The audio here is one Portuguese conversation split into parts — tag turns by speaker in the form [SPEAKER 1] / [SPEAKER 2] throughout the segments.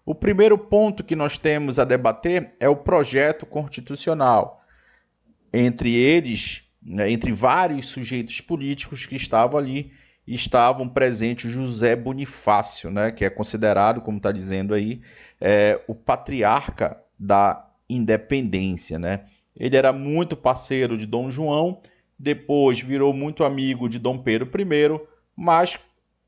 [SPEAKER 1] O primeiro ponto que nós temos a debater é o projeto constitucional. Entre eles, né, entre vários sujeitos políticos que estavam ali, estavam presentes José Bonifácio, né, que é considerado, como está dizendo aí, o patriarca da independência. Né? Ele era muito parceiro de Dom João, depois virou muito amigo de Dom Pedro I, mas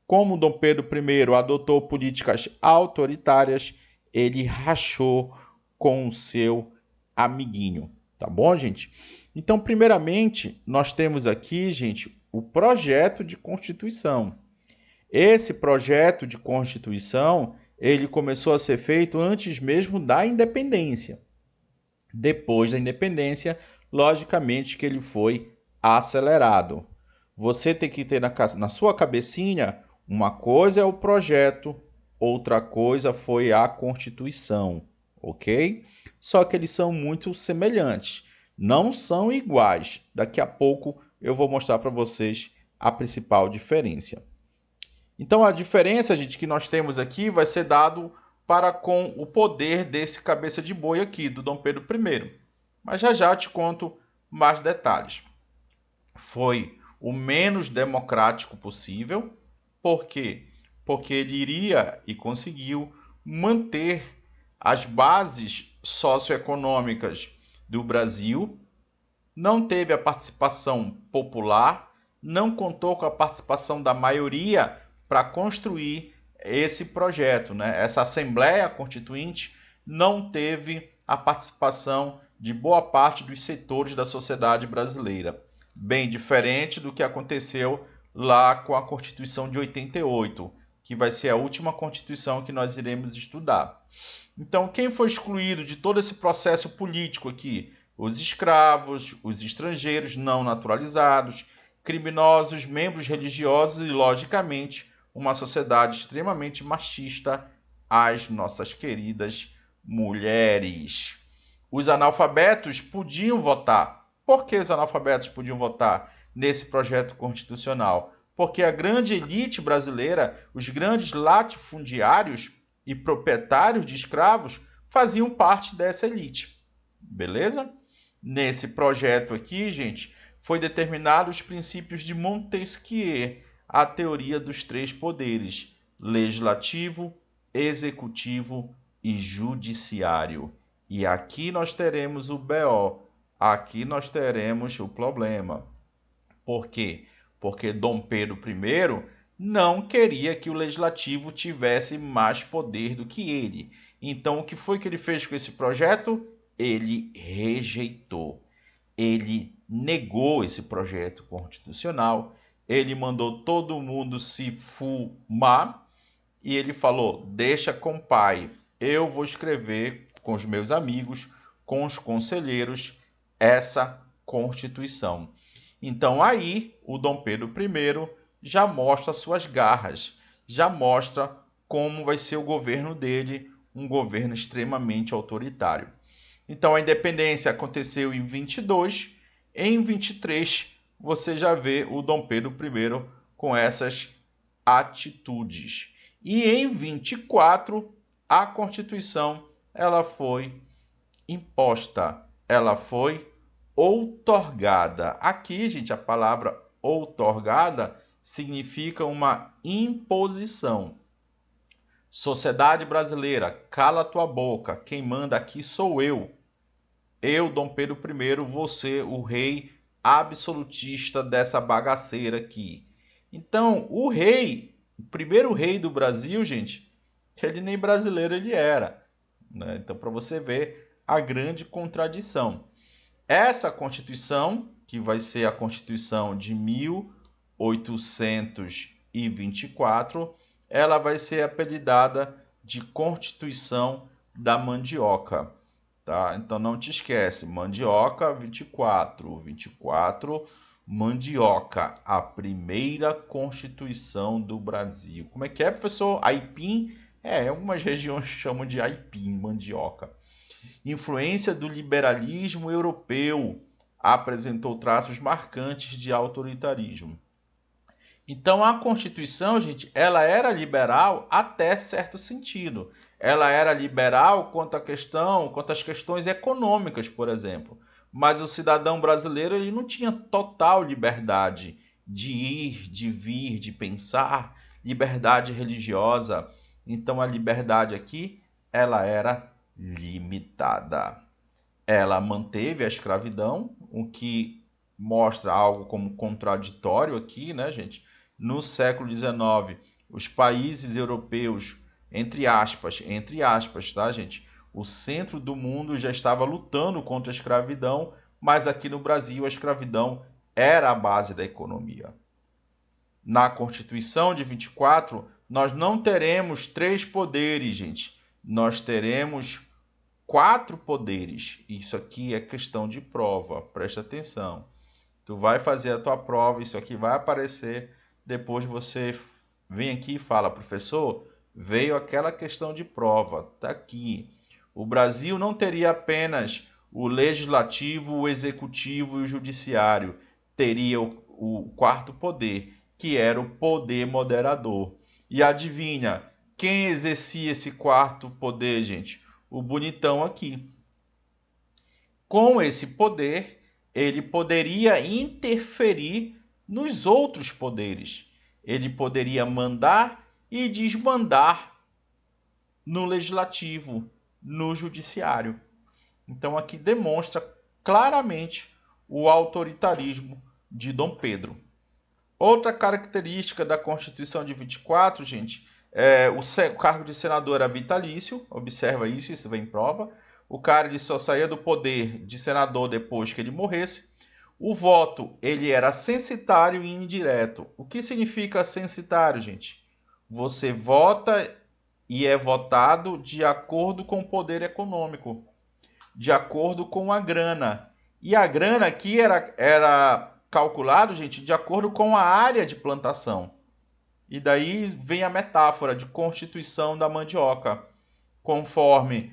[SPEAKER 1] como Dom Pedro I adotou políticas autoritárias, ele rachou com o seu amiguinho. Tá bom, gente? Então, primeiramente, nós temos aqui, gente, o projeto de Constituição. Esse projeto de Constituição, ele começou a ser feito antes mesmo da independência. Depois da independência, logicamente que ele foi acelerado. Você tem que ter na sua cabecinha, uma coisa é o projeto, outra coisa foi a Constituição, ok? Só que eles são muito semelhantes, não são iguais. Daqui a pouco eu vou mostrar para vocês a principal diferença. Então a diferença, gente, que nós temos aqui vai ser dado para com o poder desse cabeça de boi aqui, do Dom Pedro I. Mas já já te conto mais detalhes. Foi o menos democrático possível. Por quê? Porque ele iria e conseguiu manter as bases socioeconômicas do Brasil, não teve a participação popular, não contou com a participação da maioria para construir esse projeto. Né? Essa Assembleia Constituinte não teve a participação de boa parte dos setores da sociedade brasileira. Bem diferente do que aconteceu lá com a Constituição de 88, que vai ser a última Constituição que nós iremos estudar. Então, quem foi excluído de todo esse processo político aqui? Os escravos, os estrangeiros não naturalizados, criminosos, membros religiosos e, logicamente, uma sociedade extremamente machista, as nossas queridas mulheres. Os analfabetos podiam votar. Por que os analfabetos podiam votar nesse projeto constitucional? Porque a grande elite brasileira, os grandes latifundiários e proprietários de escravos, faziam parte dessa elite. Beleza? Nesse projeto aqui, gente, foi determinado os princípios de Montesquieu, a teoria dos três poderes: legislativo, executivo e judiciário. E aqui nós teremos o BO, aqui nós teremos o problema. Por quê? Porque Dom Pedro I não queria que o legislativo tivesse mais poder do que ele. Então, o que foi que ele fez com esse projeto? Ele rejeitou. Ele negou esse projeto constitucional. Ele mandou todo mundo se fumar e ele falou: deixa com o pai, eu vou escrever com os meus amigos, com os conselheiros, essa Constituição. Então aí o Dom Pedro I já mostra suas garras, já mostra como vai ser o governo dele, um governo extremamente autoritário. Então a independência aconteceu em 22, em 23 você já vê o Dom Pedro I com essas atitudes. E em 24 a Constituição ela foi imposta, ela foi outorgada. Aqui, gente, a palavra outorgada significa uma imposição. Sociedade brasileira, cala tua boca, quem manda aqui sou eu. Eu, Dom Pedro I, vou ser o rei absolutista dessa bagaceira aqui. Então, o rei, o primeiro rei do Brasil, gente, ele nem brasileiro ele era. Né? Então, para você ver a grande contradição. Essa Constituição, que vai ser a Constituição de 1824, ela vai ser apelidada de Constituição da Mandioca. Tá? Então não te esquece, Mandioca 24, 24, Mandioca, a primeira Constituição do Brasil. Como é que é, professor? Aipim? Algumas regiões chamam de aipim, mandioca. Influência do liberalismo europeu, apresentou traços marcantes de autoritarismo. Então a Constituição, gente, ela era liberal até certo sentido. ela era liberal quanto às questões econômicas, por exemplo. Mas o cidadão brasileiro ele não tinha total liberdade de ir, de vir, de pensar, liberdade religiosa. Então a liberdade aqui, ela era limitada. Ela manteve a escravidão, o que mostra algo como contraditório aqui, né, gente? No século XIX, os países europeus, entre aspas, tá, gente? O centro do mundo já estava lutando contra a escravidão, mas aqui no Brasil a escravidão era a base da economia. Na Constituição de 24, nós não teremos 3 poderes, gente. Nós teremos 4 poderes. Isso aqui é questão de prova, presta atenção. Tu vai fazer a tua prova, isso aqui vai aparecer, depois você vem aqui e fala, professor, veio aquela questão de prova, tá aqui. O Brasil não teria apenas o legislativo, o executivo e o judiciário, teria o 4º poder, que era o poder moderador. E adivinha, quem exercia esse 4º poder, gente? O bonitão aqui. Com esse poder, ele poderia interferir nos outros poderes. Ele poderia mandar e desmandar no legislativo, no judiciário. Então aqui demonstra claramente o autoritarismo de Dom Pedro. Outra característica da Constituição de 24, gente, o cargo de senador era vitalício, observa isso, isso vem em prova. O cara ele só saía do poder de senador depois que ele morresse. O voto ele era censitário e indireto. O que significa censitário, gente? Você vota e é votado de acordo com o poder econômico, de acordo com a grana. E a grana aqui era calculado, gente, de acordo com a área de plantação. E daí vem a metáfora de constituição da mandioca. Conforme,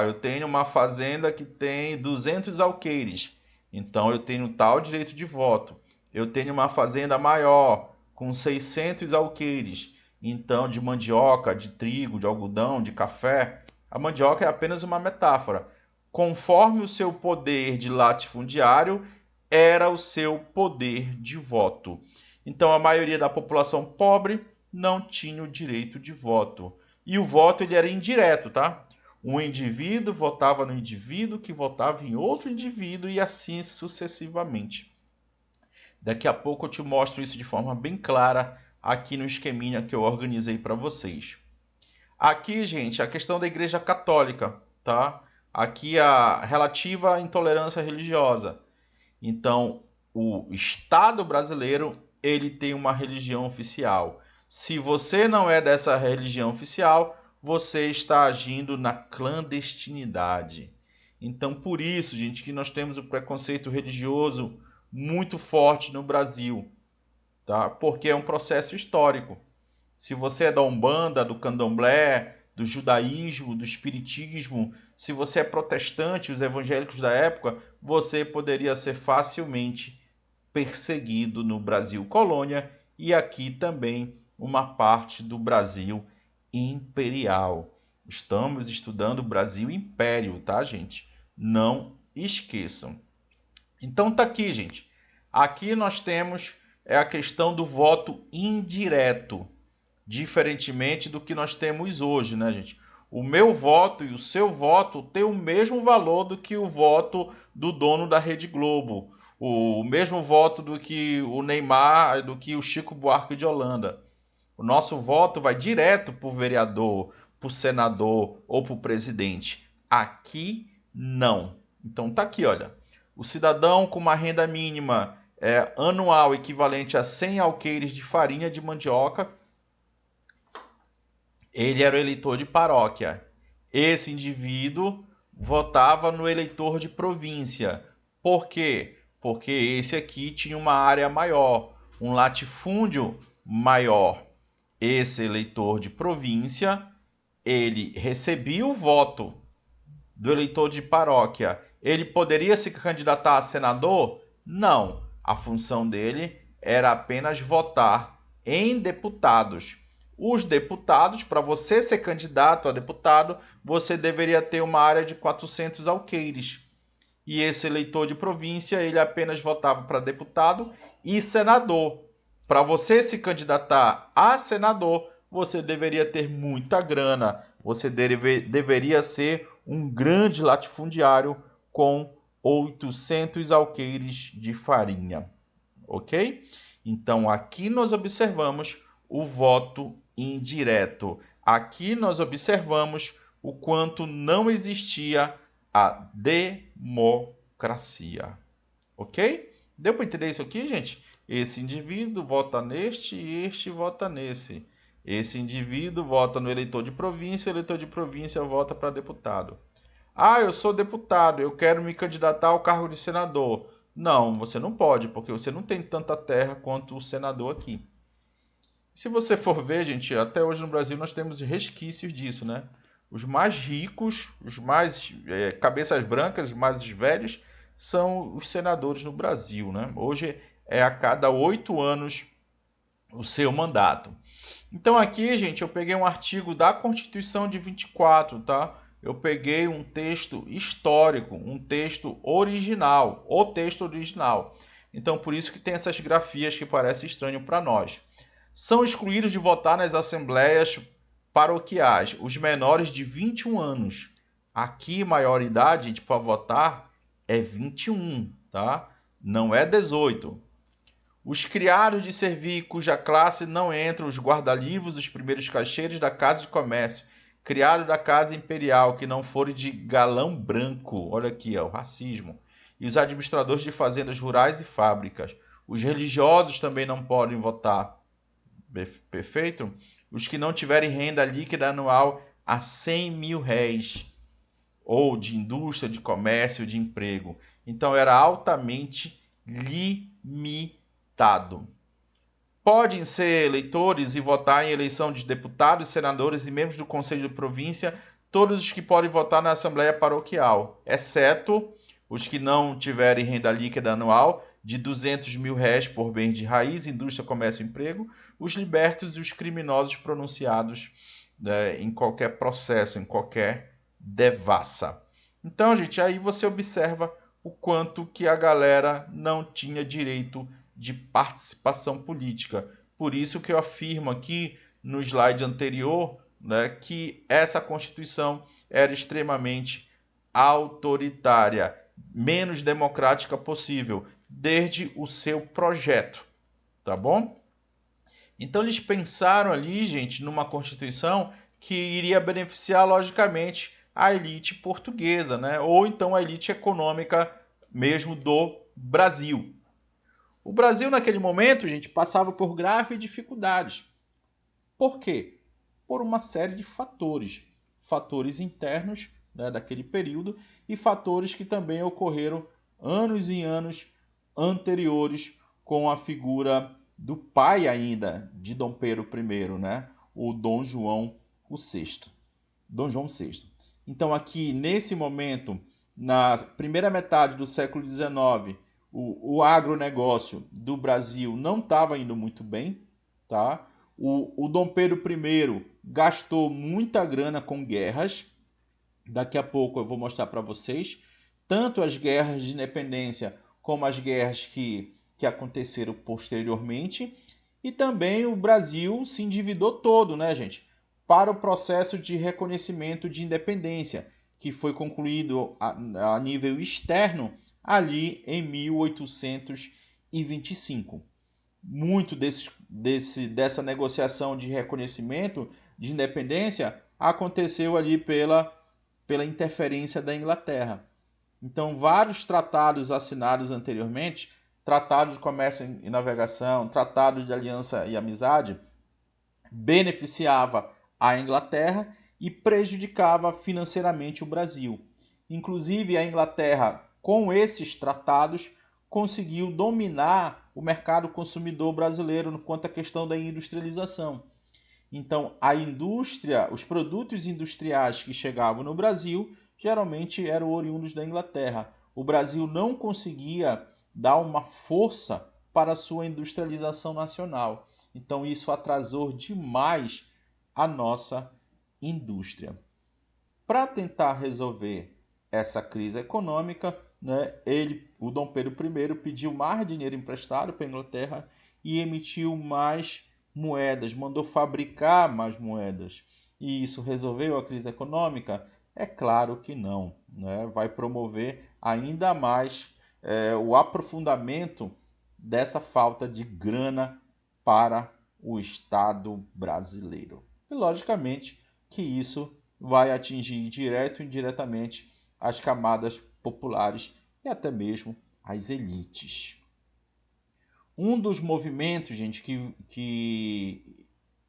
[SPEAKER 1] eu tenho uma fazenda que tem 200 alqueires, então eu tenho tal direito de voto. Eu tenho uma fazenda maior, com 600 alqueires, então de mandioca, de trigo, de algodão, de café. A mandioca é apenas uma metáfora. Conforme o seu poder de latifundiário, era o seu poder de voto. Então a maioria da população pobre não tinha o direito de voto. E o voto ele era indireto, tá? Um indivíduo votava no indivíduo que votava em outro indivíduo e assim sucessivamente. Daqui a pouco eu te mostro isso de forma bem clara aqui no esqueminha que eu organizei para vocês. Aqui, gente, a questão da Igreja Católica, tá? Aqui a relativa à intolerância religiosa. Então, o Estado brasileiro, ele tem uma religião oficial. Se você não é dessa religião oficial, você está agindo na clandestinidade. Então, por isso, gente, que nós temos o preconceito religioso muito forte no Brasil, tá? Porque é um processo histórico. Se você é da Umbanda, do Candomblé, do judaísmo, do espiritismo, se você é protestante, os evangélicos da época, você poderia ser facilmente perseguido no Brasil colônia e aqui também uma parte do Brasil imperial. Estamos estudando o Brasil Império, tá, gente? Não esqueçam. Então tá aqui, gente. Aqui nós temos a questão do voto indireto, diferentemente do que nós temos hoje, né, gente? O meu voto e o seu voto têm o mesmo valor do que o voto do dono da Rede Globo, o mesmo voto do que o Neymar, do que o Chico Buarque de Holanda. O nosso voto vai direto para o vereador, para o senador ou para o presidente. Aqui, não. Então tá aqui, olha. O cidadão com uma renda mínima anual equivalente a 100 alqueires de farinha de mandioca, ele era o eleitor de paróquia. Esse indivíduo votava no eleitor de província. Por quê? Porque esse aqui tinha uma área maior, um latifúndio maior. Esse eleitor de província, ele recebia o voto do eleitor de paróquia. Ele poderia se candidatar a senador? Não. A função dele era apenas votar em deputados. Os deputados, para você ser candidato a deputado, você deveria ter uma área de 400 alqueires. E esse eleitor de província, ele apenas votava para deputado e senador. Para você se candidatar a senador, você deveria ter muita grana. Você deveria ser um grande latifundiário com 800 alqueires de farinha. Ok? Então, aqui nós observamos o voto indireto. Aqui nós observamos o quanto não existia a democracia. Ok? Deu para entender isso aqui, gente? Esse indivíduo vota neste e este vota nesse. Esse indivíduo vota no eleitor de província, o eleitor de província vota para deputado. Ah, eu sou deputado, eu quero me candidatar ao cargo de senador. Não, você não pode, porque você não tem tanta terra quanto o senador aqui. Se você for ver, gente, até hoje no Brasil nós temos resquícios disso, né? Os mais ricos, os mais cabeças brancas, os mais velhos, são os senadores no Brasil, né? Hoje é a cada 8 anos o seu mandato. Então aqui, gente, eu peguei um artigo da Constituição de 24, tá? Eu peguei um texto histórico, um texto original, o texto original. Então por isso que tem essas grafias que parecem estranho para nós. São excluídos de votar nas assembleias paroquiais os menores de 21 anos. Aqui, maioridade para votar é 21, tá? Não é 18. Os criados de servir cuja classe não entram os guarda-livros, os primeiros caixeiros da casa de comércio, criado da casa imperial que não forem de galão branco, olha aqui, o racismo, e os administradores de fazendas rurais e fábricas. Os religiosos também não podem votar. Perfeito? Os que não tiverem renda líquida anual a 100 mil réis, ou de indústria, de comércio, de emprego. Então era altamente limitado. Podem ser eleitores e votar em eleição de deputados, senadores e membros do Conselho de Província, todos os que podem votar na Assembleia Paroquial, exceto os que não tiverem renda líquida anual de 200 mil réis por bens de raiz, indústria, comércio e emprego, os libertos e os criminosos pronunciados, né, em qualquer processo, em qualquer devassa. Então, gente, aí você observa o quanto que a galera não tinha direito de participação política. Por isso que eu afirmo aqui no slide anterior, né, que essa Constituição era extremamente autoritária, menos democrática possível, desde o seu projeto, tá bom? Então eles pensaram ali, gente, numa Constituição que iria beneficiar, logicamente, a elite portuguesa, né? Ou então a elite econômica mesmo do Brasil. O Brasil, naquele momento, gente, passava por graves dificuldades. Por quê? Por uma série de fatores. Fatores internos, né, daquele período e fatores que também ocorreram anos e anos anteriores com a figura do pai ainda de Dom Pedro I, né? O Dom João VI. Dom João VI. Então aqui, nesse momento, na primeira metade do século XIX, o agronegócio do Brasil não estava indo muito bem, tá? O Dom Pedro I gastou muita grana com guerras. Daqui a pouco eu vou mostrar para vocês tanto as guerras de independência como as guerras que aconteceram posteriormente. E também o Brasil se endividou todo, né, gente? Para o processo de reconhecimento de independência, que foi concluído a nível externo ali em 1825. Muito dessa negociação de reconhecimento de independência aconteceu ali pela interferência da Inglaterra. Então, vários tratados assinados anteriormente, tratados de comércio e navegação, tratados de aliança e amizade, beneficiava a Inglaterra e prejudicava financeiramente o Brasil. Inclusive, a Inglaterra, com esses tratados, conseguiu dominar o mercado consumidor brasileiro quanto à questão da industrialização. Então, a indústria, os produtos industriais que chegavam no Brasil, geralmente eram oriundos da Inglaterra. O Brasil não conseguia dar uma força para a sua industrialização nacional. Então, isso atrasou demais a nossa indústria. Para tentar resolver essa crise econômica, né, o Dom Pedro I pediu mais dinheiro emprestado para a Inglaterra e emitiu mais moedas, mandou fabricar mais moedas. E isso resolveu a crise econômica? É claro que não, né? Vai promover ainda mais o aprofundamento dessa falta de grana para o Estado brasileiro. E, logicamente, que isso vai atingir direto e indiretamente as camadas populares e até mesmo as elites. Um dos movimentos, gente, que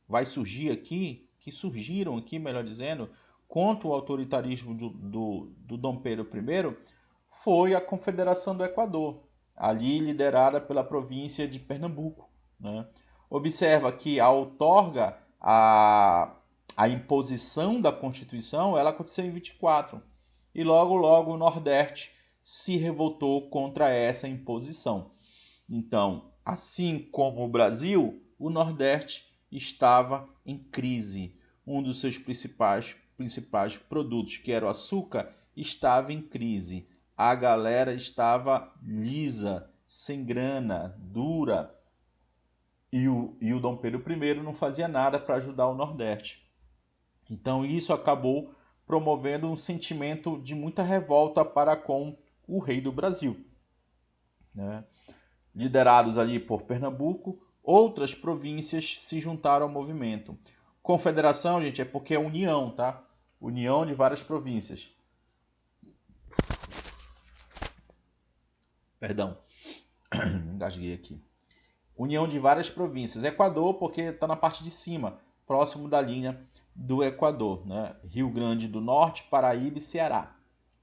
[SPEAKER 1] vai surgir aqui, que surgiram aqui, melhor dizendo, contra o autoritarismo do Dom Pedro I, foi a Confederação do Equador, ali liderada pela província de Pernambuco, né? Observa que a outorga, a imposição da Constituição, ela aconteceu em 24. E logo o Nordeste se revoltou contra essa imposição. Então, assim como o Brasil, o Nordeste estava em crise. Um dos seus principais produtos, que era o açúcar, estava em crise. A galera estava lisa, sem grana, dura. E o Dom Pedro I não fazia nada para ajudar o Nordeste. Então isso acabou promovendo um sentimento de muita revolta para com o rei do Brasil, né? Liderados ali por Pernambuco, outras províncias se juntaram ao movimento. Confederação, gente, é porque é união, tá? União de várias províncias. Perdão, engasguei aqui. União de várias províncias. Equador, porque está na parte de cima, próximo da linha do Equador, né? Rio Grande do Norte, Paraíba e Ceará.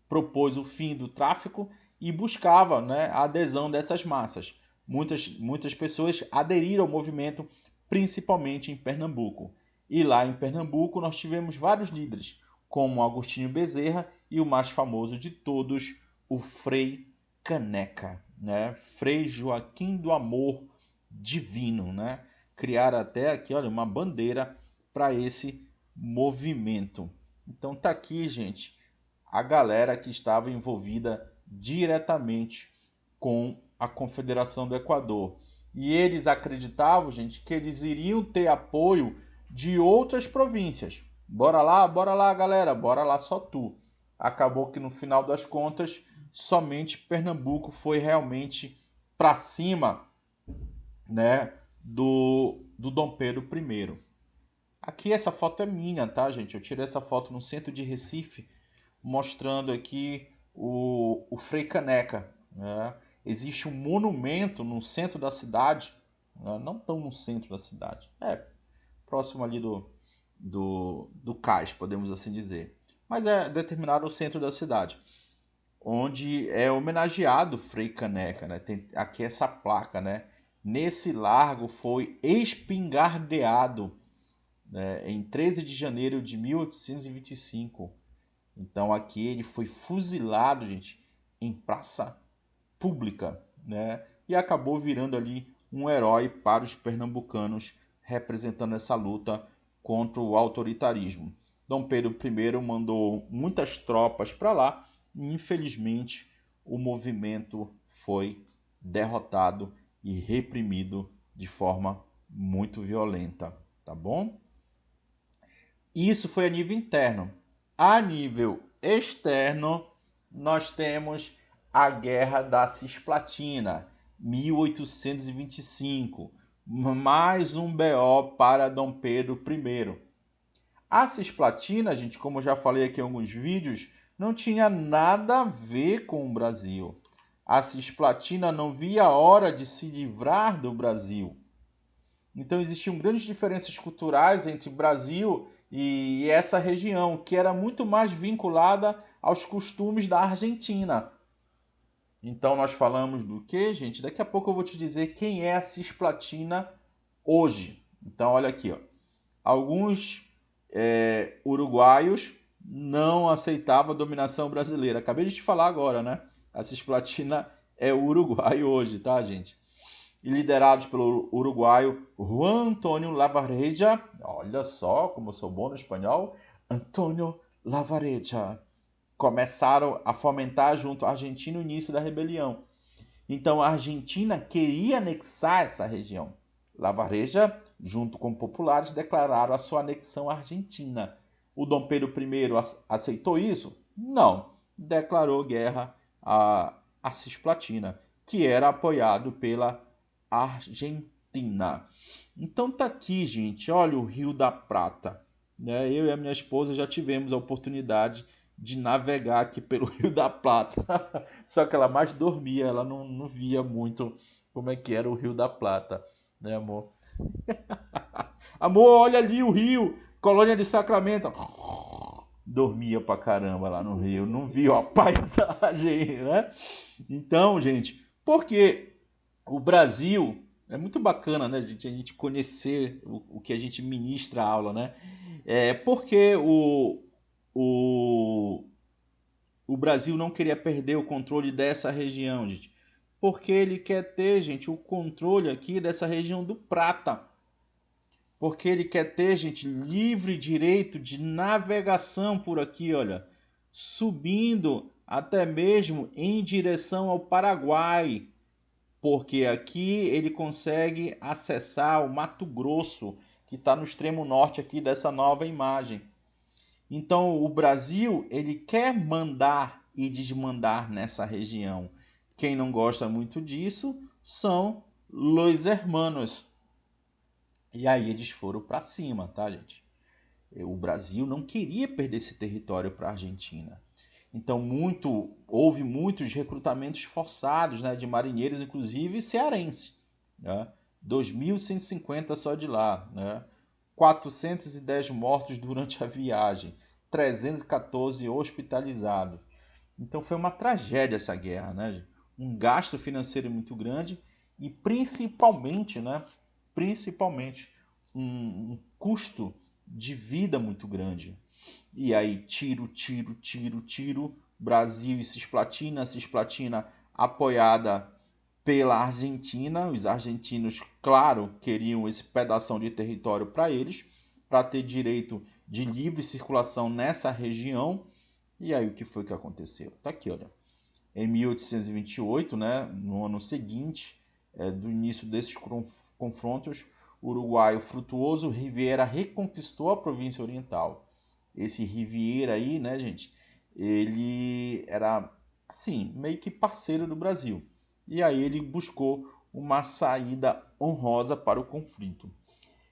[SPEAKER 1] Propôs o fim do tráfico e buscava, né, a adesão dessas massas. Muitas pessoas aderiram ao movimento, principalmente em Pernambuco. E lá em Pernambuco nós tivemos vários líderes, como Agostinho Bezerra e o mais famoso de todos, o Frei Caneca, né? Frei Joaquim do Amor Divino, né? Criaram até aqui, olha, uma bandeira para esse movimento. Então tá aqui, gente, a galera que estava envolvida diretamente com a Confederação do Equador. E eles acreditavam, gente, que eles iriam ter apoio de outras províncias. Bora lá, galera, bora lá só tu. Acabou que no final das contas, somente Pernambuco foi realmente para cima, né, do Dom Pedro I. Aqui essa foto é minha, tá, gente? Eu tirei essa foto no centro de Recife, mostrando aqui o Frei Caneca, né? Existe um monumento no centro da cidade, né? Não tão no centro da cidade, próximo ali do cais, podemos assim dizer. Mas é determinado no centro da cidade, onde é homenageado Frei Caneca, né? Tem aqui essa placa, né? Nesse largo foi espingardeado, né, em 13 de janeiro de 1825. Então aqui ele foi fuzilado, gente, em praça pública, né? E acabou virando ali um herói para os pernambucanos, representando essa luta contra o autoritarismo. Dom Pedro I mandou muitas tropas para lá e, infelizmente, o movimento foi derrotado e reprimido de forma muito violenta, tá bom? Isso foi a nível interno. A nível externo, nós temos a Guerra da Cisplatina, 1825. Mais um BO para Dom Pedro I. A Cisplatina, gente, como eu já falei aqui em alguns vídeos, não tinha nada a ver com o Brasil. A Cisplatina não via a hora de se livrar do Brasil. Então existiam grandes diferenças culturais entre Brasil e essa região, que era muito mais vinculada aos costumes da Argentina. Então nós falamos do que, gente? Daqui a pouco eu vou te dizer quem é a Cisplatina hoje. Então olha aqui, ó. Alguns uruguaios não aceitavam a dominação brasileira. Acabei de te falar agora, né? A Cisplatina é o Uruguai hoje, tá, gente? e liderados pelo uruguaio Juan Antônio Lavareja. Olha só como eu sou bom no espanhol. Antônio Lavareja. Começaram a fomentar junto à Argentina o início da rebelião. Então a Argentina queria anexar essa região. Lavareja, junto com populares, declararam a sua anexão à Argentina. O Dom Pedro I aceitou isso? Não. Declarou guerra à Cisplatina, que era apoiado pela Argentina. Então tá aqui, gente, olha o Rio da Prata. Né? Eu e a minha esposa já tivemos a oportunidade de navegar aqui pelo Rio da Plata. Só que ela mais dormia, ela não via muito como é que era o Rio da Plata, né, amor? Amor, olha ali o rio, Colônia de Sacramento. Dormia pra caramba lá no Rio, não viu a paisagem, né? Então, gente, porque o Brasil é muito bacana, né, gente, a gente conhecer o que a gente ministra a aula, né? Porque o, o Brasil não queria perder o controle dessa região, gente. Porque ele quer ter, gente, o controle aqui dessa região do Prata. Porque ele quer ter, gente, livre direito de navegação por aqui, olha. Subindo até mesmo em direção ao Paraguai. Porque aqui ele consegue acessar o Mato Grosso, que está no extremo norte aqui dessa nova imagem. Então o Brasil ele quer mandar e desmandar nessa região. Quem não gosta muito disso são os hermanos. E aí eles foram para cima, tá, gente? O Brasil não queria perder esse território para a Argentina. Então houve muitos recrutamentos forçados, né, de marinheiros, inclusive cearenses. Né? 2.150 só de lá. Né? 410 mortos durante a viagem. 314 hospitalizados. Então foi uma tragédia essa guerra, né? Um gasto financeiro muito grande e principalmente, né? Principalmente um custo de vida muito grande. E aí tiro, tiro, tiro, tiro, Brasil e Cisplatina apoiada pela Argentina. Os argentinos, claro, queriam esse pedação de território para eles, para ter direito de livre circulação nessa região. E aí o que foi que aconteceu? Tá aqui, olha. Em 1828, né, no ano seguinte, do início desses confrontos, o uruguaio Frutuoso Rivera reconquistou a província oriental. Esse Rivera aí, né, gente, ele era, assim, meio que parceiro do Brasil. E aí ele buscou uma saída honrosa para o conflito.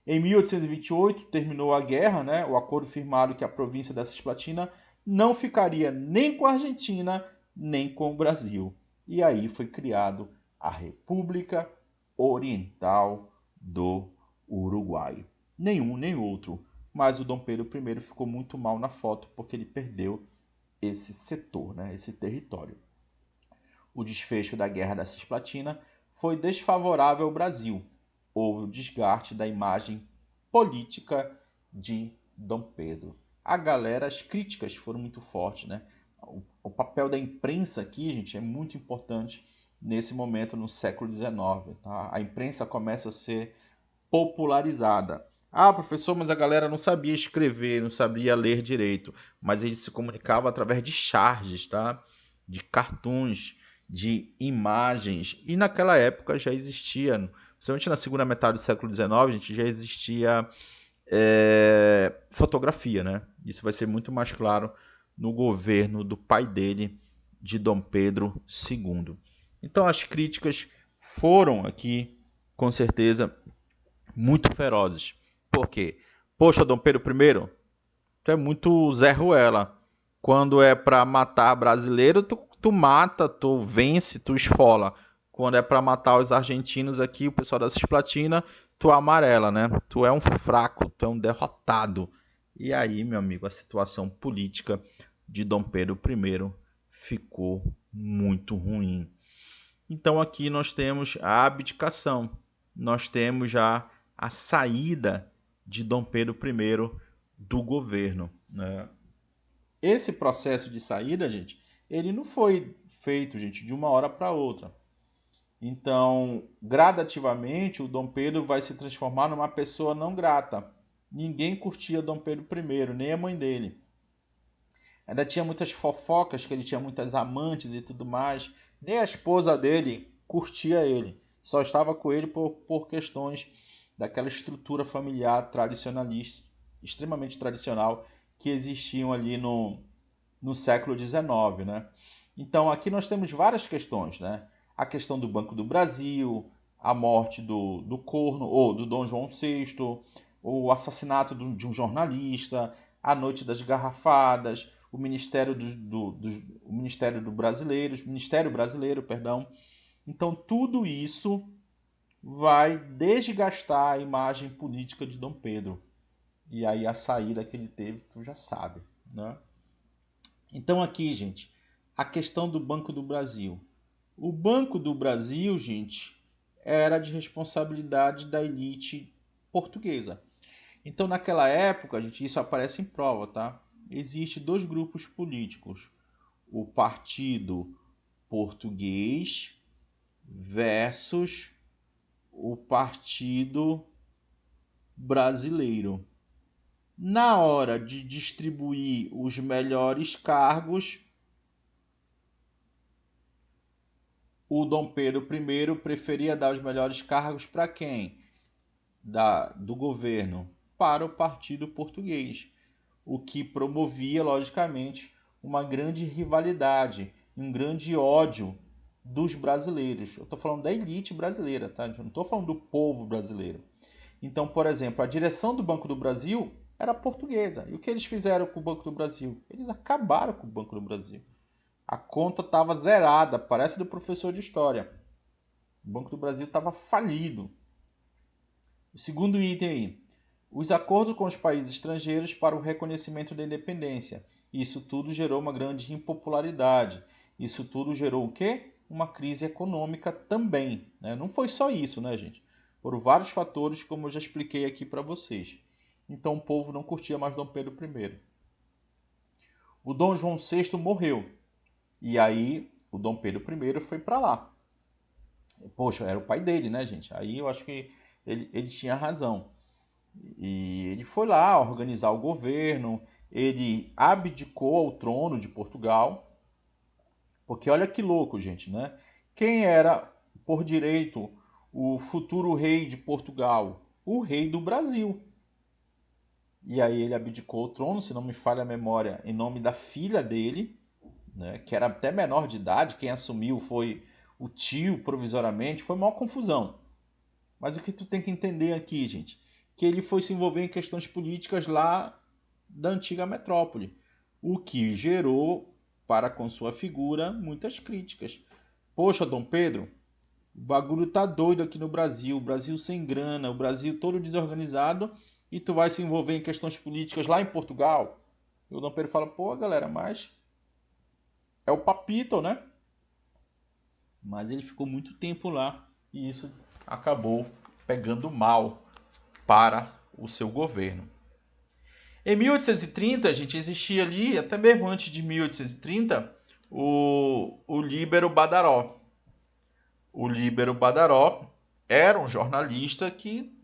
[SPEAKER 1] Em 1828 terminou a guerra, né? O acordo firmado que a província da Cisplatina não ficaria nem com a Argentina, nem com o Brasil. E aí foi criado a República Oriental do Uruguai. Nenhum nem outro, mas o Dom Pedro I ficou muito mal na foto porque ele perdeu esse setor, né? Esse território. O desfecho da Guerra da Cisplatina foi desfavorável ao Brasil. Houve o desgaste da imagem política de Dom Pedro. As críticas foram muito fortes, né? O papel da imprensa aqui, gente, é muito importante nesse momento no século XIX. Tá? A imprensa começa a ser popularizada. Ah, professor, mas a galera não sabia escrever, não sabia ler direito, mas eles se comunicavam através de charges, tá? De cartoons, de imagens. E naquela época já existia, principalmente na segunda metade do século XIX, gente, já existia fotografia, né? Isso vai ser muito mais claro no governo do pai dele, de Dom Pedro II. Então as críticas foram aqui, com certeza, muito ferozes. Por quê? Poxa, Dom Pedro I, tu é muito Zé Ruela. Quando é para matar brasileiro, tu mata, tu vence, tu esfola. Quando é para matar os argentinos aqui, o pessoal da Cisplatina, tu amarela, né? Tu é um fraco, tu é um derrotado. E aí, meu amigo, a situação política de Dom Pedro I ficou muito ruim. Então aqui nós temos a abdicação, nós temos já a saída de Dom Pedro I do governo. Né? Esse processo de saída, gente, ele não foi feito, gente, de uma hora para outra. Então, gradativamente, o Dom Pedro vai se transformar numa pessoa não grata. Ninguém curtia Dom Pedro I, nem a mãe dele. Ainda tinha muitas fofocas, que ele tinha muitas amantes e tudo mais. Nem a esposa dele curtia ele. Só estava com ele por questões daquela estrutura familiar tradicionalista, extremamente tradicional, que existiam ali no século XIX, né? Então aqui nós temos várias questões, né? A questão do Banco do Brasil, a morte do Corno, ou do Dom João VI, o assassinato de um jornalista, a noite das garrafadas, o Ministério Brasileiro, perdão. Então tudo isso vai desgastar a imagem política de Dom Pedro. E aí a saída que ele teve, tu já sabe, né? Então aqui, gente, a questão do Banco do Brasil. O Banco do Brasil, gente, era de responsabilidade da elite portuguesa. Então, naquela época, gente, isso aparece em prova, tá? Existem dois grupos políticos: o Partido Português versus o Partido Brasileiro. Na hora de distribuir os melhores cargos, o Dom Pedro I preferia dar os melhores cargos para quem? Do governo? Para o Partido Português, o que promovia, logicamente, uma grande rivalidade, um grande ódio dos brasileiros. Eu estou falando da elite brasileira, tá? Eu não estou falando do povo brasileiro. Então, por exemplo, a direção do Banco do Brasil era portuguesa. E o que eles fizeram com o Banco do Brasil? Eles acabaram com o Banco do Brasil. A conta estava zerada, parece do professor de história. O Banco do Brasil estava falido. O segundo item aí, os acordos com os países estrangeiros para o reconhecimento da independência. Isso tudo gerou uma grande impopularidade. Isso tudo gerou o quê? Uma crise econômica também, né? Não foi só isso, né, gente? Foram vários fatores, como eu já expliquei aqui para vocês. Então o povo não curtia mais Dom Pedro I. O Dom João VI morreu. E aí o Dom Pedro I foi para lá. Poxa, era o pai dele, né, gente? Aí eu acho que ele tinha razão. E ele foi lá organizar o governo, ele abdicou ao trono de Portugal, porque olha que louco, gente, né? Quem era, por direito, o futuro rei de Portugal? O rei do Brasil. E aí ele abdicou o trono, se não me falha a memória, em nome da filha dele, né, que era até menor de idade. Quem assumiu foi o tio provisoriamente. Foi uma confusão. Mas o que tu tem que entender aqui, gente, que ele foi se envolver em questões políticas lá da antiga metrópole, o que gerou para com sua figura muitas críticas. Poxa, Dom Pedro, o bagulho tá doido aqui no Brasil, o Brasil sem grana, o Brasil todo desorganizado, e tu vai se envolver em questões políticas lá em Portugal? E o Dom Pedro fala: pô, galera, mas é o Papito, né? Mas ele ficou muito tempo lá e isso acabou pegando mal para o seu governo. Em 1830, a gente existia ali, até mesmo antes de 1830, o Líbero Badaró. O Líbero Badaró era um jornalista que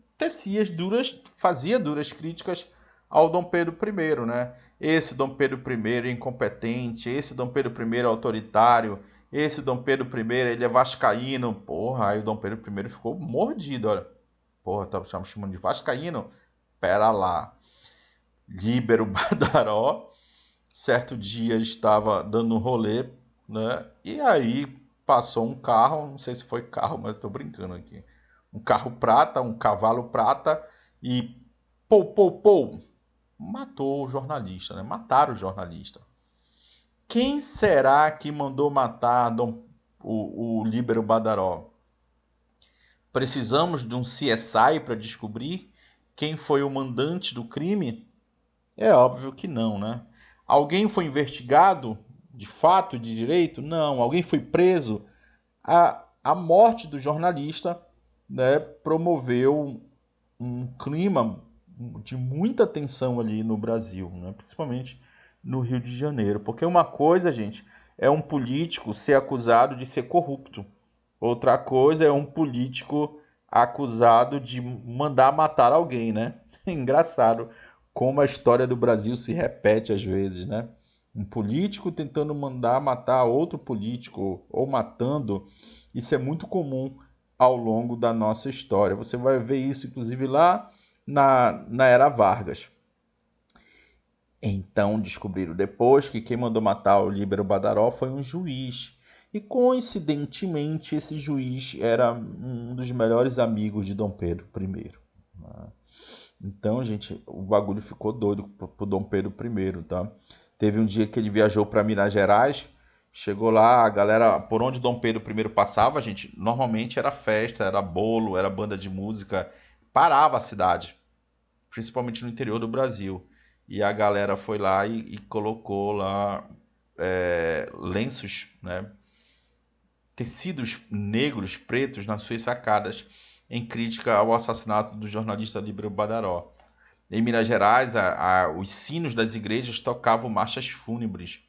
[SPEAKER 1] fazia duras críticas ao Dom Pedro I, né? Esse Dom Pedro I é incompetente, esse Dom Pedro I é autoritário, esse Dom Pedro I ele é vascaíno. Porra, aí o Dom Pedro I ficou mordido, olha. Porra, tá chamando de vascaíno? Pera lá. Líbero Badaró, certo dia estava dando um rolê, né? E aí passou um carro, não sei se foi carro, mas eu tô brincando aqui. Um carro prata, um cavalo prata e pou, matou o jornalista, né? Mataram o jornalista. Quem será que mandou matar o Líbero Badaró? Precisamos de um CSI para descobrir quem foi o mandante do crime? É óbvio que não, né? Alguém foi investigado de fato, de direito? Não. Alguém foi preso? A morte do jornalista, né, promoveu um clima de muita tensão ali no Brasil, né, principalmente no Rio de Janeiro. Porque uma coisa, gente, é um político ser acusado de ser corrupto. Outra coisa é um político acusado de mandar matar alguém, né? Engraçado como a história do Brasil se repete às vezes, né? Um político tentando mandar matar outro político ou matando, isso é muito comum ao longo da nossa história. Você vai ver isso, inclusive, lá na Era Vargas. Então descobriram depois que quem mandou matar o Líbero Badaró foi um juiz. E coincidentemente esse juiz era um dos melhores amigos de Dom Pedro I. Então, gente, o bagulho ficou doido pro Dom Pedro I, tá? Teve um dia que ele viajou para Minas Gerais, chegou lá, a galera, por onde Dom Pedro I passava, gente, normalmente era festa, era bolo, era banda de música, parava a cidade, principalmente no interior do Brasil. E a galera foi lá e colocou lá lenços, né, tecidos negros, pretos nas suas sacadas, em crítica ao assassinato do jornalista Líbero Badaró. Em Minas Gerais, os sinos das igrejas tocavam marchas fúnebres.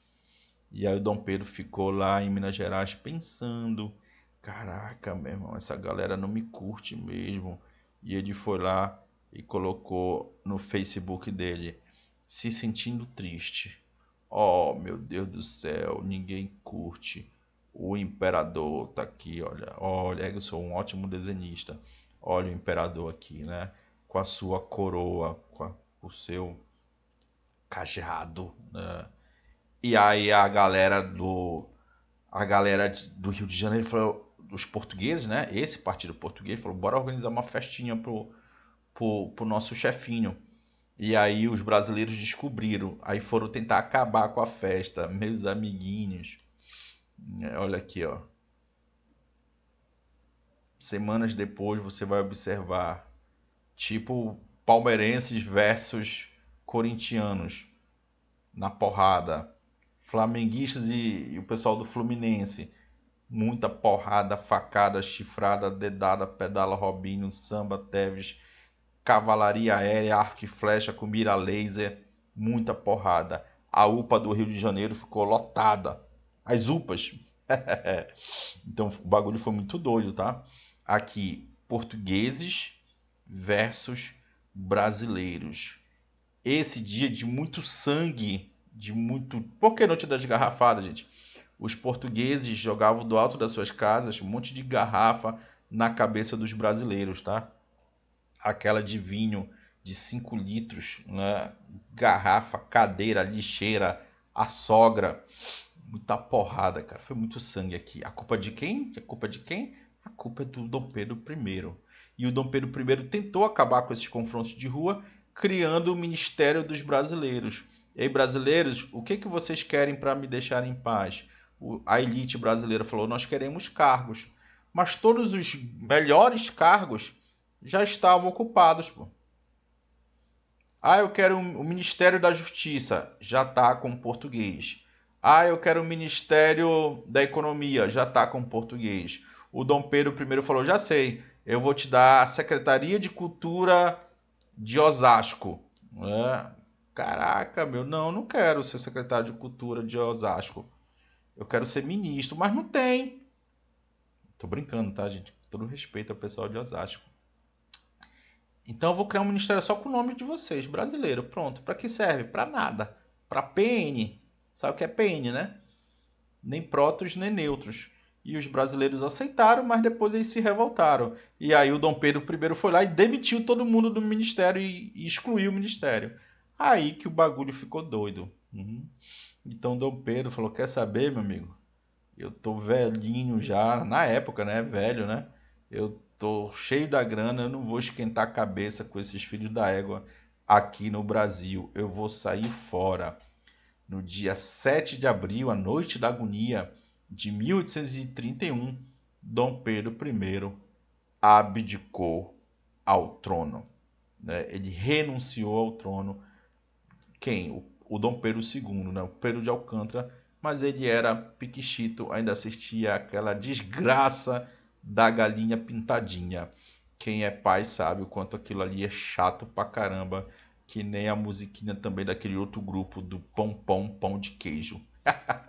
[SPEAKER 1] E aí o Dom Pedro ficou lá em Minas Gerais pensando, caraca, meu irmão, essa galera não me curte mesmo. E ele foi lá e colocou no Facebook dele, se sentindo triste. Oh, meu Deus do céu, ninguém curte. O imperador tá aqui, olha. Olha, eu sou um ótimo desenhista. Olha o imperador aqui, né? Com a sua coroa, com o seu cajado, né? E aí do Rio de Janeiro falou, dos portugueses, né? Esse partido português falou, bora organizar uma festinha pro nosso chefinho. E aí os brasileiros descobriram, aí foram tentar acabar com a festa, meus amiguinhos. Olha aqui, ó. Semanas depois você vai observar, tipo palmeirenses versus corintianos na porrada, flamenguistas e o pessoal do Fluminense, muita porrada, facada, chifrada, dedada, pedala, Robinho, samba, Teves, cavalaria aérea, arco e flecha com mira laser, muita porrada. A UPA do Rio de Janeiro ficou lotada. As UPAs. Então o bagulho foi muito doido, tá? Aqui, portugueses versus brasileiros. Esse dia de muito sangue, de muito. Por que noite das garrafadas, gente? Os portugueses jogavam do alto das suas casas um monte de garrafa na cabeça dos brasileiros, tá? Aquela de vinho de 5 litros, né? Garrafa, cadeira, lixeira, a sogra. Muita porrada, cara. Foi muito sangue aqui. A culpa de quem? A culpa de quem? A culpa é do Dom Pedro I. E o Dom Pedro I tentou acabar com esses confrontos de rua, criando o Ministério dos Brasileiros. E aí, brasileiros, o que vocês querem para me deixar em paz? A elite brasileira falou: nós queremos cargos. Mas todos os melhores cargos já estavam ocupados, pô. Ah, eu quero o Ministério da Justiça, já está com português. Ah, eu quero o Ministério da Economia, já está com português. O Dom Pedro I falou: já sei, eu vou te dar a Secretaria de Cultura de Osasco. É. Caraca, meu, não quero ser secretário de Cultura de Osasco. Eu quero ser ministro, mas não tem. Tô brincando, tá, gente? Com todo respeito ao pessoal de Osasco. Então eu vou criar um ministério só com o nome de vocês, brasileiro. Pronto. Para que serve? Para nada. Para PN. Sabe o que é PN, né? Nem prótons, nem neutros. E os brasileiros aceitaram, mas depois eles se revoltaram. E aí o Dom Pedro I foi lá e demitiu todo mundo do ministério e excluiu o ministério. Aí que o bagulho ficou doido. Uhum. Então Dom Pedro falou: quer saber, meu amigo? Eu tô velhinho já, na época, né? Velho, né? Eu tô cheio da grana, eu não vou esquentar a cabeça com esses filhos da égua aqui no Brasil. Eu vou sair fora. No dia 7 de abril, a noite da agonia de 1831, Dom Pedro I abdicou ao trono, né? Ele renunciou ao trono. Quem? O Dom Pedro II, né? O Pedro de Alcântara, mas ele era piquichito, ainda assistia aquela desgraça da galinha pintadinha. Quem é pai sabe o quanto aquilo ali é chato pra caramba, que nem a musiquinha também daquele outro grupo do Pão Pão Pão de Queijo.